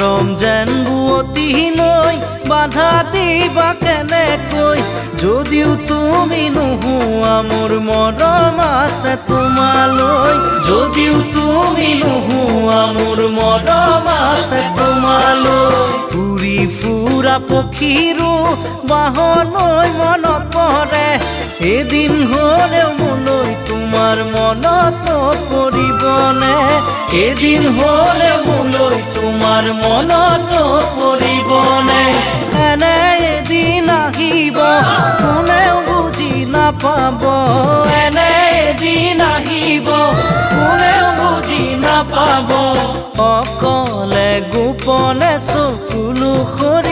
মৰম যেন বুৱতী নৈ বাধা দিবা কেনেকৈ যদিও তুমি নোহোৱা মোৰ মৰম আছে তোমালৈ যদিও তুমি নোহোৱা মোৰ মৰম আছে তোমালৈ উৰি ফুৰা পক্ষীৰো বাহলৈ মনত পৰে এদিন হ'লেও মোলৈ তোমাৰ মনত পৰিবনে এদিন হ'লেও মোলৈ তোমাৰ মনত পৰিবনে এনে এদিন আহিব কোনেও বুজি নাপাব এনে এদিন আহিব কোনেও বুজি নাপাব অকলে গোপনে চকুলো সৰি